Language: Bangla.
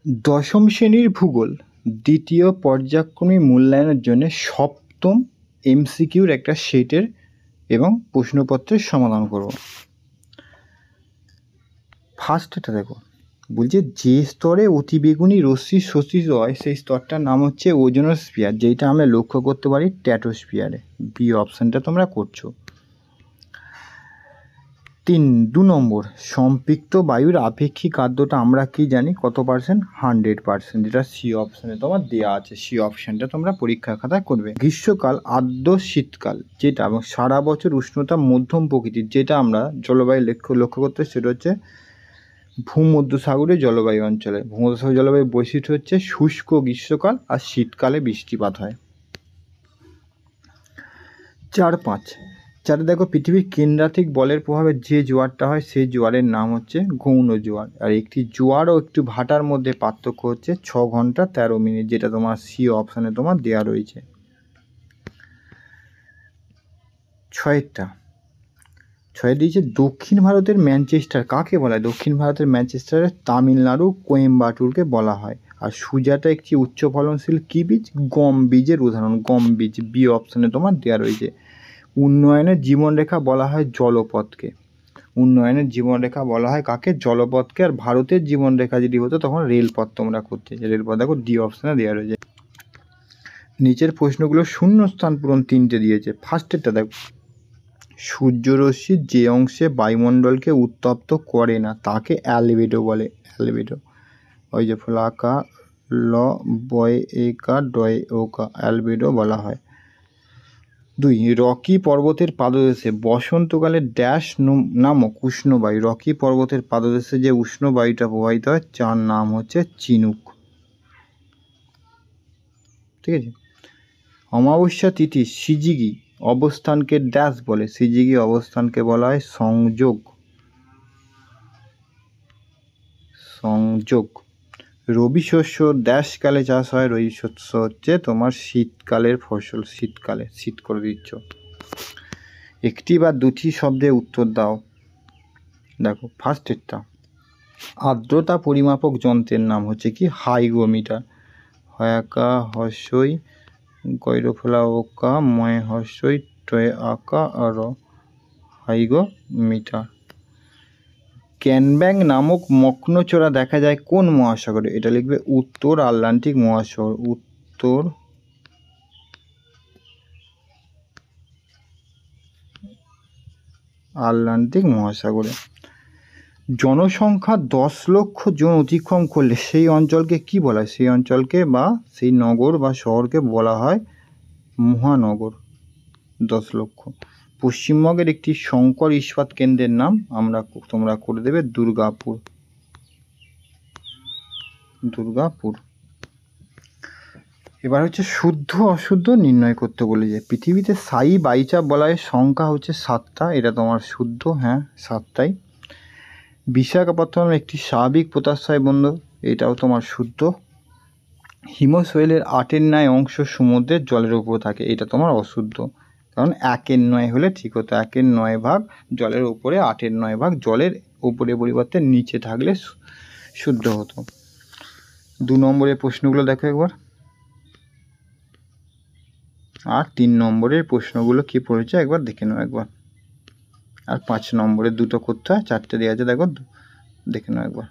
দশম শ্রেণীর ভূগোল দ্বিতীয় পর্যায়ক্রমিক মূল্যায়নের জন্য সপ্তম এমসিকিউর একটা সেটের এবং প্রশ্নপত্রের সমাধান করব। ফার্স্ট এটা দেখো, বলছে যে স্তরে অতিবেগুনি রশ্মি শোষিত হয় সেই স্তরটার নাম হচ্ছে ওজোনোস্ফিয়ার, যেটা আমরা লক্ষ্য করতে পারি স্ট্র্যাটোস্ফিয়ারে। বি অপশানটা তোমরা করছো। 2 নম্বর, সম্পৃক্ত বায়ুর আপেক্ষিক আর্দ্রতা আমরা কি জানি কত পার্সেন্ট? 100%, যেটা সি অপশানে তোমার দেওয়া আছে। সি অপশানটা তোমরা পরীক্ষার খাতায় করবে। গ্রীষ্মকাল, আর্দ্র শীতকাল যেটা, এবং সারা বছর উষ্ণতা মধ্যম প্রকৃতির যেটা আমরা জলবায়ু লক্ষ্য করতে, সেটা হচ্ছে ভূমধ্যসাগরীয় জলবায়ু অঞ্চলে। ভূমধ্যসাগরীয় জলবায়ু বৈশিষ্ট্য হচ্ছে শুষ্ক গ্রীষ্মকাল আর শীতকালে বৃষ্টিপাত হয়। 4-5 দেখো, পৃথিবীর কেন্দ্রাতিক বলের প্রভাবে যে জোয়ারটা হয় সেই জোয়ারের নাম হচ্ছে গৌণ জোয়ার। আর একটি জোয়ার ও একটি ভাটার মধ্যে পার্থক্য হচ্ছে 6 ঘন্টা 13 মিনিট, যেটা তোমার সি অপশানে তোমার দেওয়া রয়েছে। 6 দিয়েছে দক্ষিণ ভারতের ম্যানচেস্টার কাকে বলা হয়? দক্ষিণ ভারতের ম্যানচেস্টারে তামিলনাড়ু কোয়েম্বাটুরকে বলা হয়। আর সুজাটা একটি উচ্চ ফলনশীল কী বীজ? গম বীজের উদাহরণ, গম বীজ। বি অপশানে তোমার দেওয়া রয়েছে। উন্নয়নের জীবনরেখা বলা হয় জলপথকে। উন্নয়নের জীবনরেখা বলা হয় কাকে? জলপথকে। আর ভারতের জীবনরেখা যদি হতো তখন রেলপথ তোমরা করতে। রেলপথ দেখো ডি অপশানে দেওয়া রয়েছে। নিচের প্রশ্নগুলো শূন্য স্থান পূরণ 3টে দিয়েছে। ফার্স্টেরটা দেখো, সূর্যরশ্মি যে অংশে বায়ুমণ্ডলকে উত্তপ্ত করে না তাকে অ্যালবেডো বলে। অ্যালবেডো, ওই যে ফ্লাকা ল বয় একা ডয় ওকা, অ্যালবেডো বলা হয়। 2, রকি পর্বতের পাদদেশে বসন্তকালে ড্যাশ নামক উষ্ণবায়ু, রকি পর্বতের পাদদেশে যে উষ্ণবায়ুটা প্রবাহিত হয় যার নাম হচ্ছে চিনুক। ঠিক আছে। অমাবস্যা তিথি সিজিগি অবস্থানকে ড্যাশ বলে? সিজিগি অবস্থানকে বলা হয় সংযোগ। সংযোগ। রবি শস্য ড্যাশকালে চাষ হয়? রবি শস্য হচ্ছে তোমার শীতকালের ফসল। শীতকালে, শীত করে দিচ্ছ। একটি বা দুটি শব্দে উত্তর দাও। দেখো ফার্স্টেরটা, আর্দ্রতা পরিমাপক যন্ত্রের নাম হচ্ছে কি? হাইগ্রোমিটার। হয়াকা হস্যই গৈরফলা ওকা ময় হস্যই টয় আকা আর, হাইগ্রোমিটার। ক্যানব্যাং নামক মগ্নচড়া দেখা যায় কোন মহাসাগরে? এটা লিখবে উত্তর আটলান্টিক মহাসাগর। উত্তর আটলান্টিক মহাসাগরে। জনসংখ্যা 10 লক্ষ জন অতিক্রম করলে সেই অঞ্চলকে কি বলা হয়? সেই অঞ্চলকে বা সেই নগর বা শহরকে বলা হয় মহানগর। 10 লক্ষ। পশ্চিমবঙ্গের একটি শঙ্কর ইস্পাত কেন্দ্রের নাম তোমরা করে দেবে দুর্গাপুর। দুর্গাপুর। এবার হচ্ছে শুদ্ধ অশুদ্ধ নির্ণয় করতে বলেছে। পৃথিবীতে স্থায়ী বায়ুচাপ বলয়ের সংখ্যা হচ্ছে 7টা, এটা তোমার শুদ্ধ। হ্যাঁ, 7টাই। বিশাখাপত্তনম একটি স্বাভাবিক পোতাশ্রয় বন্দর, এটাও তোমার শুদ্ধ। হিমশৈলের 8/9 অংশ সমুদ্রের জলের উপর থাকে, এটা তোমার অশুদ্ধ। কারণ 1/9 হলে ঠিক হতো। 1/9 ভাগ জলের উপরে, 8/9 ভাগ জলের উপরে পরিবর্তে নিচে থাকলে শুদ্ধ হতো। 2 নম্বরের প্রশ্নগুলো দেখো একবার। আর 3 নম্বরের প্রশ্নগুলো কি পড়েছে একবার দেখে নাও একবার। আর 5 নম্বরের 2টো করতে হয়, 4টে দেওয়া আছে দেখো, দেখে নাও একবার।